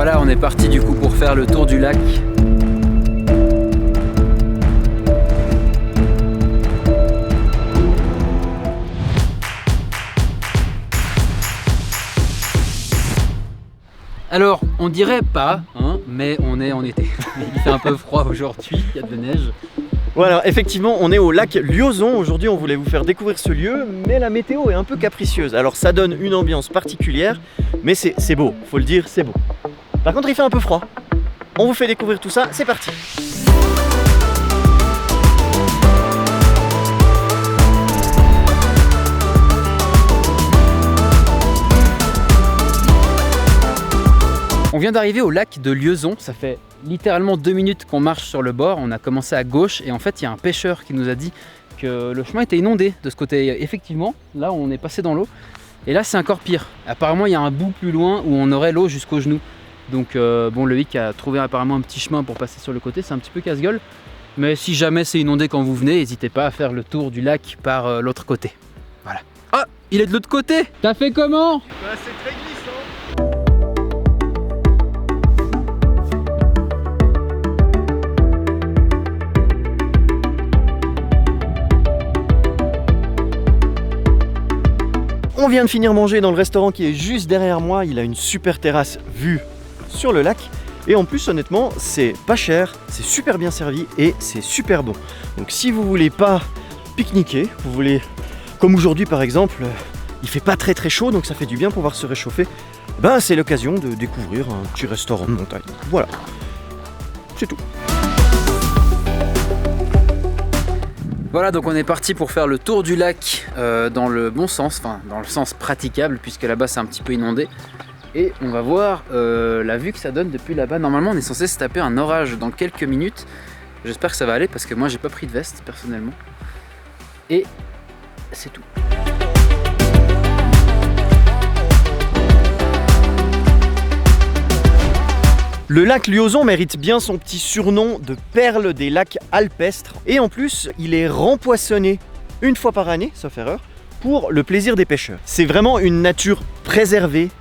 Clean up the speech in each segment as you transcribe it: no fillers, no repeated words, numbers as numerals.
Voilà, on est parti du coup pour faire le tour du lac. Alors, on dirait pas, hein, mais on est en été. Il fait un peu froid aujourd'hui, il y a de la neige. Voilà, effectivement, on est au lac Liozon. Aujourd'hui, on voulait vous faire découvrir ce lieu, mais la météo est un peu capricieuse. Alors, ça donne une ambiance particulière, mais c'est beau, faut le dire, c'est beau. Par contre, il fait un peu froid. On vous fait découvrir tout ça, c'est parti. On vient d'arriver au lac de Liozon, ça fait littéralement 2 minutes qu'on marche sur le bord, on a commencé à gauche et en fait il y a un pêcheur qui nous a dit que le chemin était inondé de ce côté. Effectivement, là on est passé dans l'eau et là c'est encore pire. Apparemment il y a un bout plus loin où on aurait l'eau jusqu'aux genoux. Donc bon, Loïc a trouvé apparemment un petit chemin pour passer sur le côté, c'est un petit peu casse-gueule. Mais si jamais c'est inondé quand vous venez, n'hésitez pas à faire le tour du lac par l'autre côté. Voilà. Ah, il est de l'autre côté. T'as fait comment? C'est très glissant. On vient de finir manger dans le restaurant qui est juste derrière moi. Il a une super terrasse vue sur le lac. Et en plus, honnêtement, c'est pas cher, c'est super bien servi et c'est super bon. Donc si vous voulez pas pique-niquer, vous voulez, comme aujourd'hui par exemple, il fait pas très chaud, donc ça fait du bien pour pouvoir se réchauffer. Ben c'est l'occasion de découvrir un petit restaurant de montagne. Voilà, c'est tout. Voilà, donc on est parti pour faire le tour du lac dans le bon sens, enfin dans le sens praticable, puisque là-bas c'est un petit peu inondé. Et on va voir la vue que ça donne depuis là-bas. Normalement on est censé se taper un orage dans quelques minutes. J'espère que ça va aller parce que moi j'ai pas pris de veste personnellement. Et c'est tout. Le lac Liozon mérite bien son petit surnom de perle des lacs alpestres. Et en plus, il est rempoissonné une fois par année, sauf erreur, pour le plaisir des pêcheurs. C'est vraiment une nature préservée.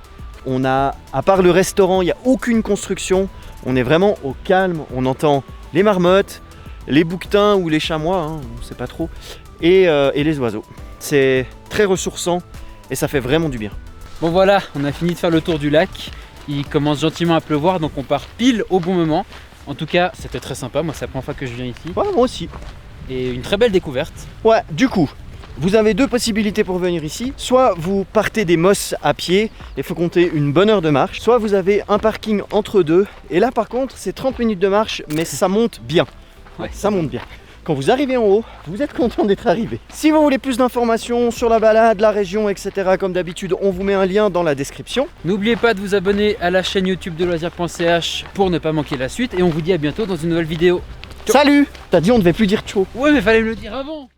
On a, à part le restaurant, il n'y a aucune construction. On est vraiment au calme. On entend les marmottes, les bouquetins ou les chamois, hein, on ne sait pas trop, et les oiseaux. C'est très ressourçant et ça fait vraiment du bien. Bon voilà, on a fini de faire le tour du lac. Il commence gentiment à pleuvoir, donc on part pile au bon moment. En tout cas, c'était très sympa. Moi, c'est la première fois que je viens ici. Ouais, moi aussi. Et une très belle découverte. Ouais, du coup, vous avez deux possibilités pour venir ici. Soit vous partez des Mosses à pied, il faut compter une bonne heure de marche. Soit vous avez un parking entre deux. Et là, par contre, c'est 30 minutes de marche, mais ça monte bien. Ouais, ça monte bien. Quand vous arrivez en haut, vous êtes content d'être arrivé. Si vous voulez plus d'informations sur la balade, la région, etc., comme d'habitude, on vous met un lien dans la description. N'oubliez pas de vous abonner à la chaîne YouTube de loisirs.ch pour ne pas manquer la suite. Et on vous dit à bientôt dans une nouvelle vidéo. Ciao. Salut! T'as dit on devait plus dire ciao. Ouais, mais fallait me le dire avant.